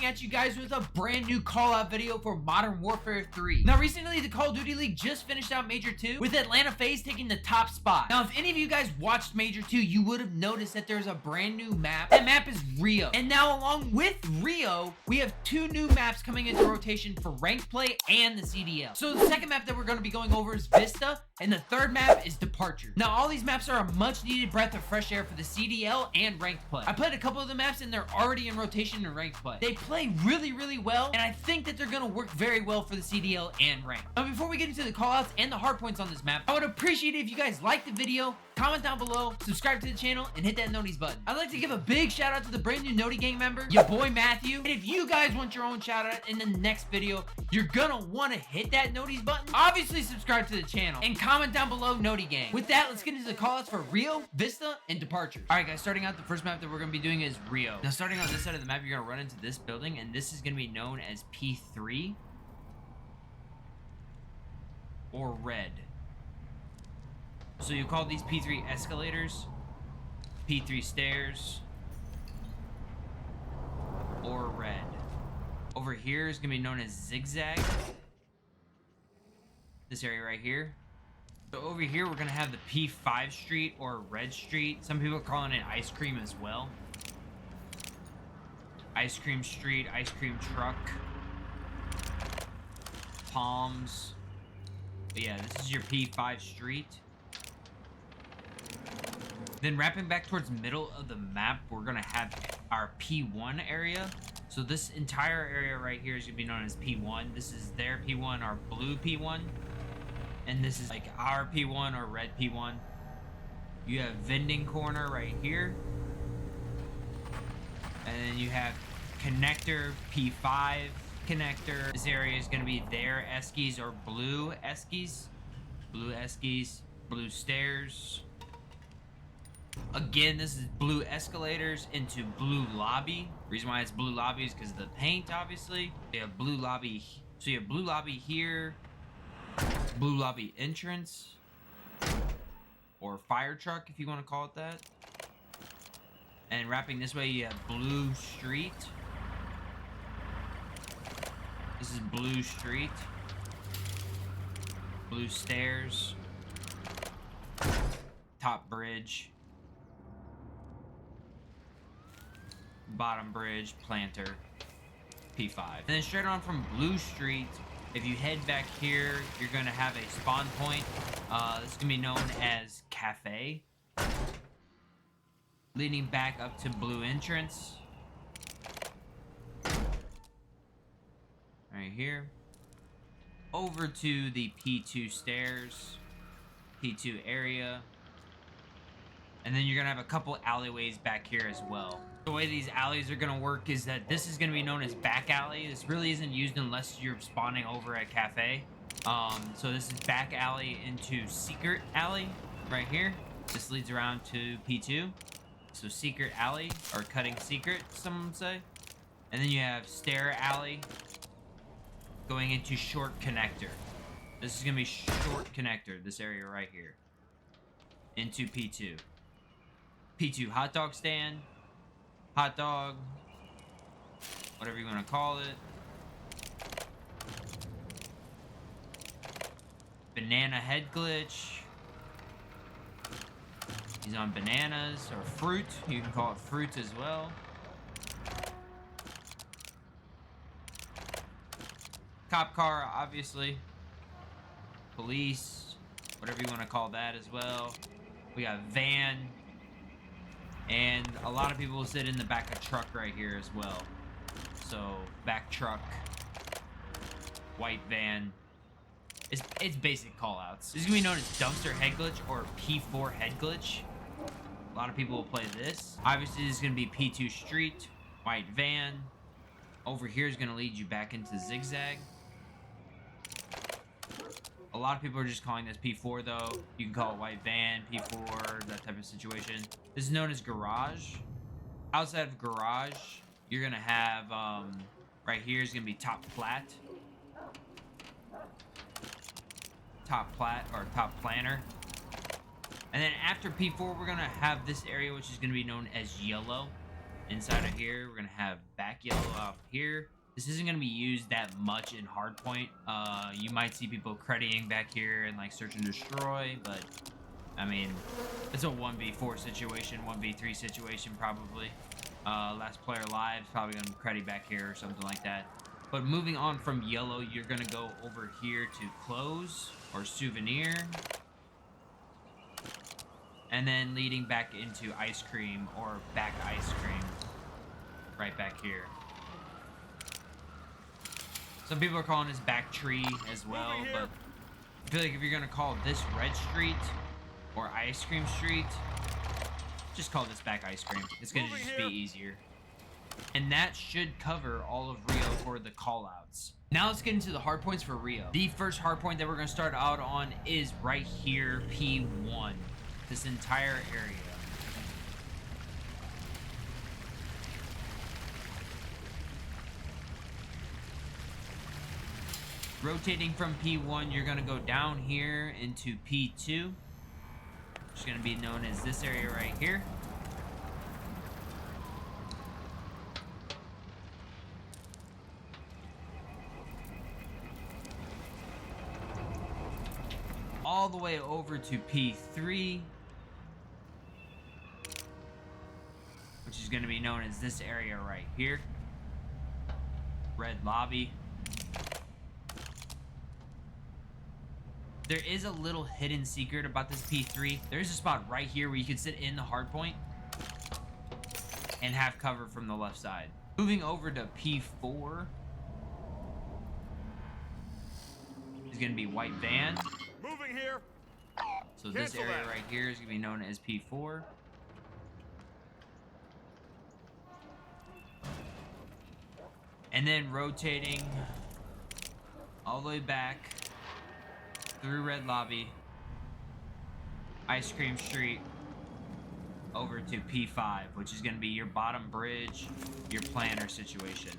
at you guys with a brand new call out video for Modern Warfare 3. Now recently the Call of Duty League just finished out Major 2 with Atlanta FaZe taking the top spot. Now if any of you guys watched Major 2, you would have noticed that there's a brand new map. That map is RIO. And now along with RIO, we have 2 new maps coming into rotation for ranked play and the CDL. So the second map that we're going to be going over is Vista, and the third map is Departure. Now all these maps are a much needed breath of fresh air for the CDL and ranked play. I played a couple of the maps and they're already in rotation in ranked play. They play really well, and I think that they're gonna work very well for the CDL and ranked. Now before we get into the callouts and the hardpoints on this map, I would appreciate it if you guys like the video, comment down below, subscribe to the channel, and hit that noties button. I'd like to give a big shout out to the brand new Noti Gang member, your boy Matthew. And if you guys want your own shout out in the next video, you're gonna want to hit that noties button. Obviously subscribe to the channel and comment down below Noti Gang. With that, let's get into the callouts for RIO, Vista, and Departure. Alright guys, starting out, the first map that we're gonna be doing is RIO. Now starting on this side of the map, you're gonna run into this building, and this is gonna be known as P3 or red. So you call these P3 escalators, P3 stairs, or red. Over here is gonna be known as zigzag. This area right here. So over here we're gonna have the P5 street or red street. Some people are calling it ice cream as well. Ice cream street, ice cream truck, palms. But yeah, this is your P5 street. Then wrapping back towards middle of the map, we're gonna have our P1 area. So this entire area right here is gonna be known as P1. This is their P1, our blue P1. And this is like our P1 or red P1. You have vending corner right here. And then you have connector, P5 connector. This area is gonna be their eskies or blue eskies. Blue eskies, blue stairs. Again, this is blue escalators into blue lobby. Reason why it's blue lobby is because of the paint, obviously. You have blue lobby. So you have blue lobby here. Blue lobby entrance. Or fire truck, if you want to call it that. And wrapping this way, you have blue street. This is blue street. Blue stairs. Top bridge. Bottom bridge, planter, P5. And then straight on from Blue Street, if you head back here, you're gonna have a spawn point. This is gonna be known as Cafe. Leading back up to Blue Entrance. Right here. Over to the P2 stairs, P2 area. And then you're gonna have a couple alleyways back here as well. The way these alleys are gonna work is that this is gonna be known as back alley. This really isn't used unless you're spawning over at Cafe. So this is back alley into secret alley right here. This leads around to P2. So secret alley, or cutting secret, some would say. And then you have stair alley going into short connector. This is gonna be short connector, this area right here. Into P2. P2 hot dog stand, hot dog, whatever you want to call it. Banana head glitch. He's on bananas or fruit. You can call it fruit as well. Cop car, obviously. Police, whatever you want to call that as well. We got van. And a lot of people will sit in the back of truck right here as well. So back truck, white van. It's basic callouts. This is gonna be known as dumpster head glitch or P4 head glitch. A lot of people will play this. Obviously, this is gonna be P2 street, white van. Over here is gonna lead you back into zigzag. A lot of people are just calling this P4 though. You can call it white van, P4, that type of situation. This is known as garage. Outside of garage, you're gonna have, right here is gonna be top plat. Top plat or top planner. And then after P4, we're gonna have this area which is gonna be known as yellow. inside of here. We're gonna have back yellow out here. This isn't gonna be used that much in Hardpoint. You might see people crediting back here and like search and destroy, but I mean, it's a 1v4 situation, 1v3 situation probably. Last player alive is probably gonna credit back here or something like that. But moving on from yellow, you're gonna go over here to clothes or souvenir. And then leading back into ice cream or back ice cream right back here. Some people are calling this back tree as well, but I feel like if you're gonna call this red street or ice cream street, just call this back ice cream. It's gonna just be easier. And that should cover all of Rio for the callouts. Now let's get into the hard points for Rio. The first hard point that we're gonna start out on is right here, P1. This entire area. Rotating from P1, you're gonna go down here into P2, which is gonna be known as this area right here. All the way over to P3, which is going to be known as this area right here. Red lobby. There is a little hidden secret about this P3. There's a spot right here where you can sit in the hard point and have cover from the left side. Moving over to P4 is going to be white van. Moving here. So this area right here is going to be known as P4. And then rotating all the way back through red lobby, ice cream street, over to P5, which is going to be your bottom bridge, your planner situation.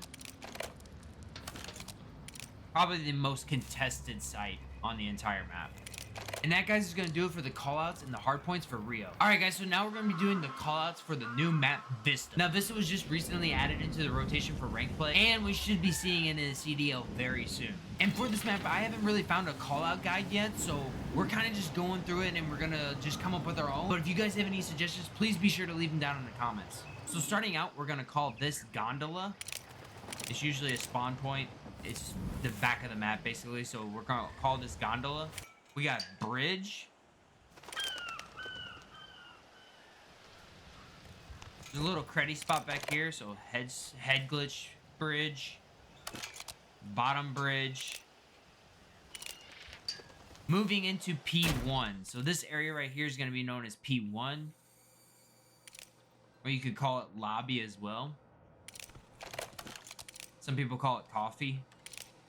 Probably the most contested site on the entire map. And that, guys, is going to do it for the callouts and the hard points for Rio. Alright, guys, so now we're going to be doing the callouts for the new map, Vista. Now, Vista was just recently added into the rotation for rank play, and we should be seeing it in the CDL very soon. And for this map, I haven't really found a callout guide yet, so we're kind of just going through it, and we're going to just come up with our own. But if you guys have any suggestions, please be sure to leave them down in the comments. So starting out, we're going to call this gondola. It's usually a spawn point. It's the back of the map, basically, so we're going to call this gondola. We got bridge. There's a little creddy spot back here, so head glitch bridge, bottom bridge. Moving into P1. So this area right here is going to be known as P1. Or you could call it lobby as well. Some people call it coffee.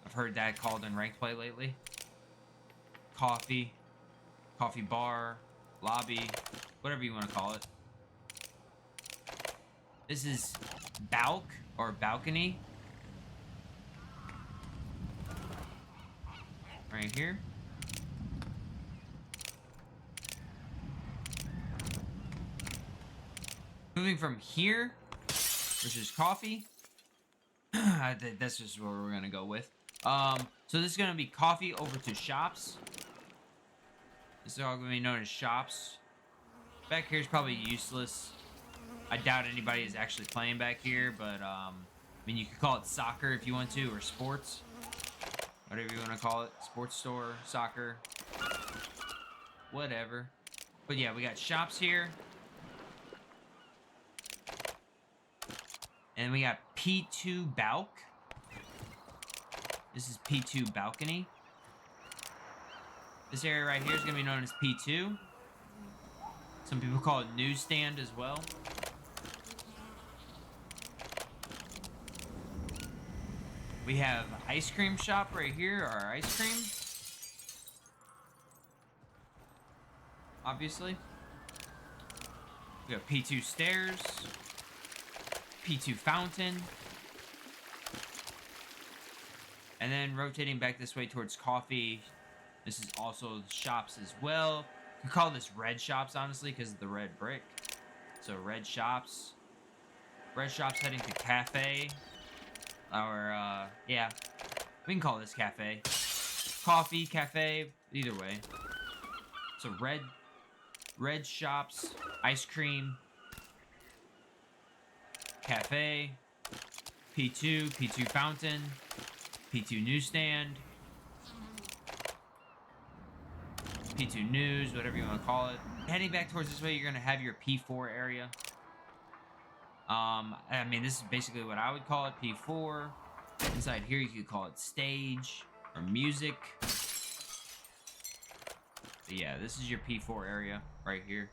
I've heard that called in ranked play lately. Coffee bar, lobby, whatever you want to call it. This is balk or balcony. Right here. Moving from here, which is coffee. I think that's just what we're gonna go with. So this is gonna be coffee over to shops. This is all gonna be known as shops. Back here is probably useless. I doubt anybody is actually playing back here, but I mean, you could call it soccer if you want to, or sports, whatever you want to call it. Sports store, soccer, whatever. But yeah, we got shops here. And we got P2 balk. This is P2 balcony. This area right here is going to be known as P2. Some people call it newsstand as well. We have ice cream shop right here, our ice cream. Obviously. We got P2 stairs. P2 fountain. And then rotating back this way towards coffee. This is also shops as well. You call this red shops, honestly, because of the red brick. So red shops. Red shop's heading to cafe. Or, yeah. We can call this cafe. Coffee, cafe, either way. So red shops, ice cream, cafe, P2 fountain, P2 newsstand, P2 news, whatever you want to call it. Heading back towards this way, you're gonna have your P4 area. I mean, this is basically what I would call it, P4. Inside here, you could call it stage or music. But yeah, this is your P4 area right here.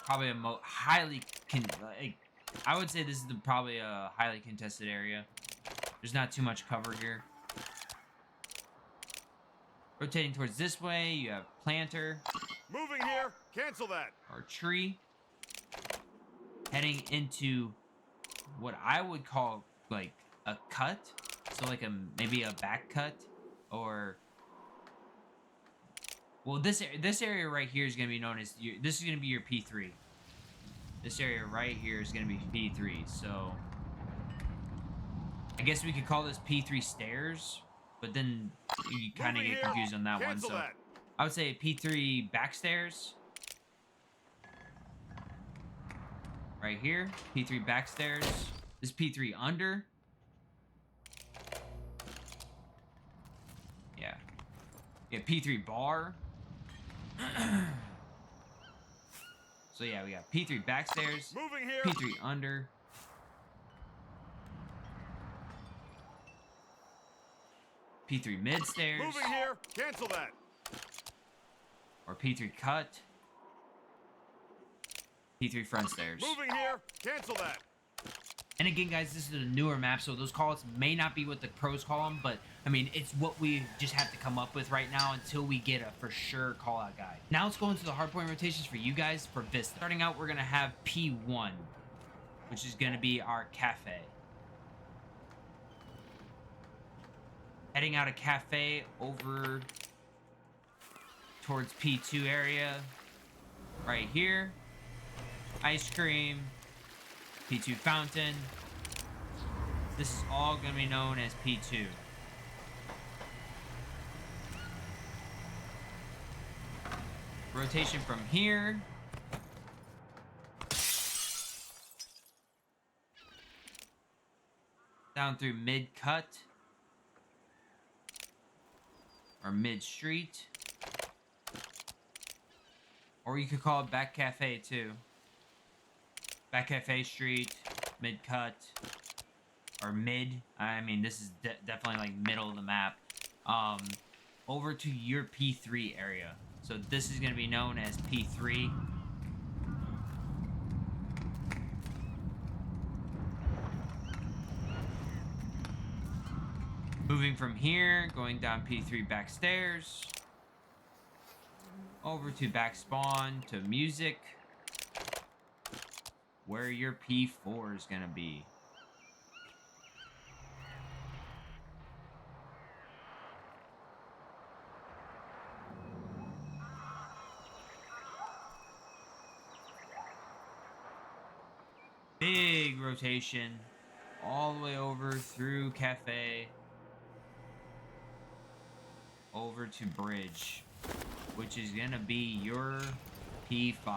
Probably a I would say this is probably a highly contested area. There's not too much cover here. Rotating towards this way, you have planter. Moving here. Cancel that. Or tree. Heading into what I would call like a cut. So like maybe a back cut, or well, this area right here is gonna be known as this is gonna be your P3. This area right here is gonna be P3. So I guess we could call this P3 stairs, but then you kind of get confused on that one. So I would say P3 back stairs. Right here, P3 back stairs. This P3 under. Yeah. Yeah, P3 bar. So yeah, we got P3 back stairs. Moving here. P3 under. P3 mid stairs. Moving here. Cancel that. Or P3 cut. P3 front stairs. Moving here. Cancel that. And again, guys, this is a newer map, so those callouts may not be what the pros call them, but I mean, it's what we just have to come up with right now until we get a for sure callout guide. Now let's go into the hardpoint rotations for you guys for Vista. Starting out, we're gonna have P1, which is gonna be our cafe. Heading out of cafe over towards P2 area, right here. Ice cream, P2 fountain. This is all going to be known as P2. Rotation from here. Down through mid-cut. Or mid-street. Or you could call it back cafe too. Back cafe street, mid-cut, or mid. I mean, this is definitely like middle of the map. Over to your P3 area. So this is going to be known as P3. Moving from here, going down P3 back stairs. Over to back spawn, to music. Where your P4 is gonna be. Big rotation all the way over through cafe over to bridge, which is gonna be your P5.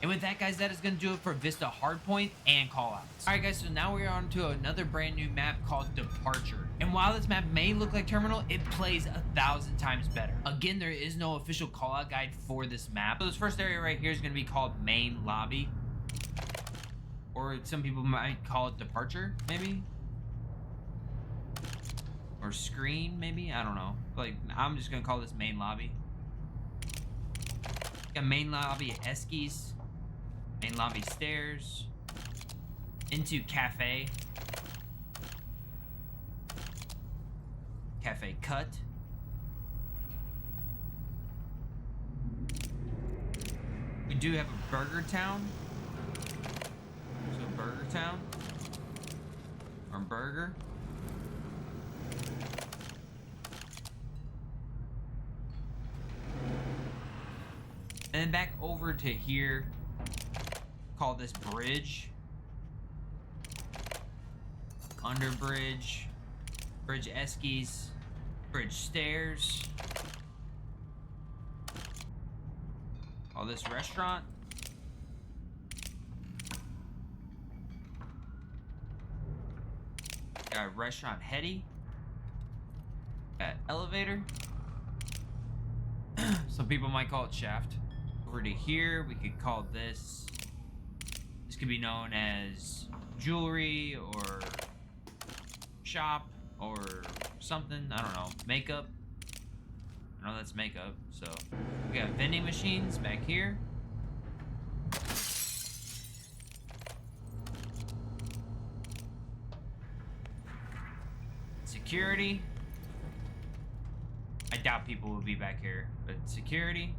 And with that, guys, that is going to do it for Vista Hardpoint and callouts. Alright, guys, so now we are on to another brand new map called Departure. And while this map may look like Terminal, it plays 1,000 times better. Again, there is no official callout guide for this map. So this first area right here is going to be called Main Lobby. Or some people might call it Departure, maybe? Or Screen, maybe? I don't know. Like, I'm just going to call this Main Lobby. Got Main Lobby at Eskies. Main lobby stairs, into cafe, cafe cut, we do have a Burger Town, so Burger Town, or burger. And then back over to here, call this bridge. Under bridge, bridge eskies, bridge stairs. Call this restaurant. Got restaurant heady. Got elevator. Some people might call it shaft. Over to here, we could call this. This could be known as jewelry or shop or something. I don't know. Makeup. I know that's makeup. So we got vending machines back here. Security. I doubt people will be back here, but security.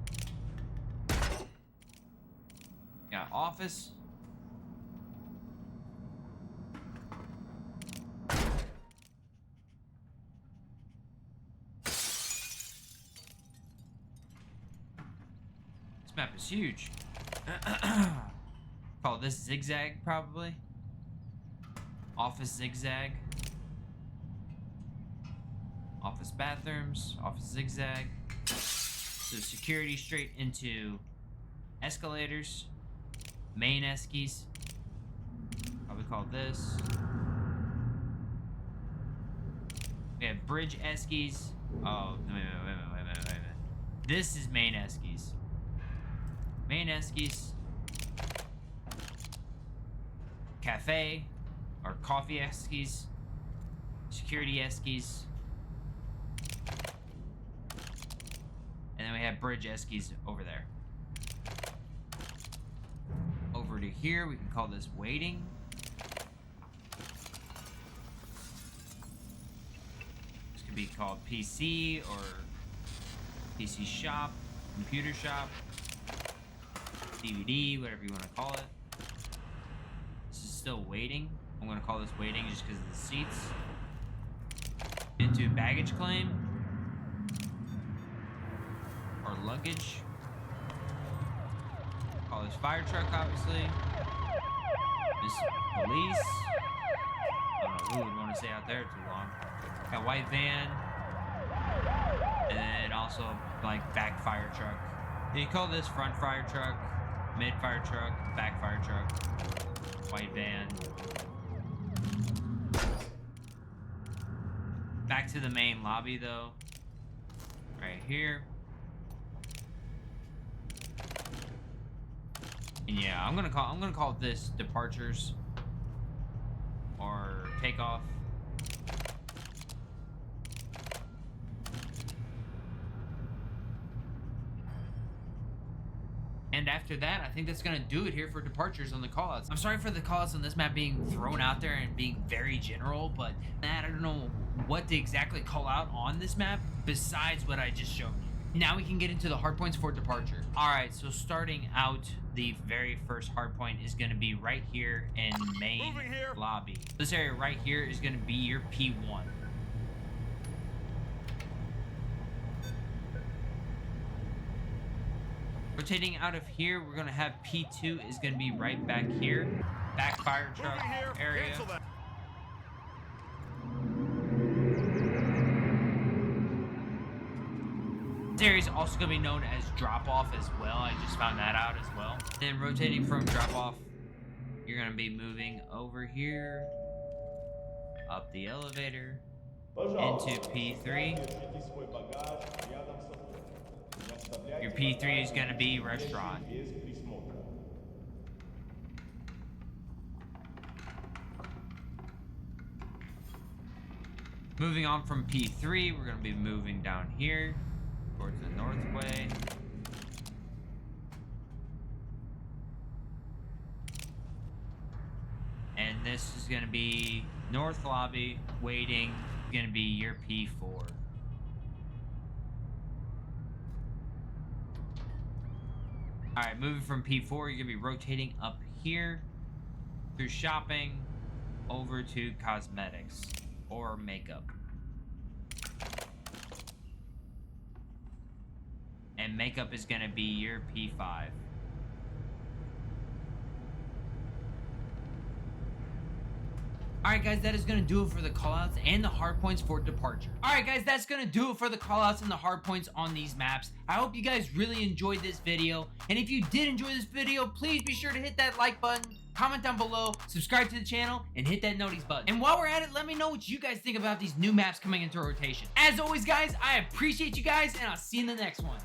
Got office. This map is huge. Call this zigzag probably. Office zigzag. Office bathrooms, office zigzag. So security straight into escalators, main eskies. Probably call this. We have bridge eskies. Oh, wait a minute. This is main eskies. Main eskies. Cafe or coffee eskies. Security eskies. And then we have bridge eskies over there. Over to here, we can call this waiting. This could be called PC or PC shop, computer shop, DVD, whatever you want to call it. This is still waiting. I'm going to call this waiting just because of the seats. Into baggage claim. Or luggage. Call this fire truck, obviously. This police. I don't know who would want to stay out there too long. Got white van. And then also like back fire truck. Then you call this front fire truck, mid fire truck, back fire truck, white van. Back to the main lobby though. Right here. And yeah, I'm gonna call this departures or takeoff. And after that, I think that's gonna do it here for departures on the callouts. I'm sorry for the callouts on this map being thrown out there and being very general, but I don't know what to exactly call out on this map besides what I just showed you. Now we can get into the hardpoints for departure. All right, so starting out, the very first hardpoint is gonna be right here in main lobby. This area right here is gonna be your P1. Rotating out of here, we're gonna have P2 is gonna be right back here. Back fire truck area. This area is also going to be known as drop-off as well. I just found that out as well. Then rotating from drop-off, you're going to be moving over here, up the elevator, into P3. Your P3 is going to be restaurant. Moving on from P3, we're going to be moving down here towards the north way. And this is going to be north lobby, waiting, going to be your P4. Alright, moving from P4, you're going to be rotating up here through shopping, over to cosmetics or makeup. And makeup is gonna be your P5. Alright guys, that is going to do it for the callouts and the hardpoints for departure. Alright guys, that's going to do it for the callouts and the hardpoints on these maps. I hope you guys really enjoyed this video. And if you did enjoy this video, please be sure to hit that like button, comment down below, subscribe to the channel, and hit that notice button. And while we're at it, let me know what you guys think about these new maps coming into rotation. As always guys, I appreciate you guys, and I'll see you in the next one.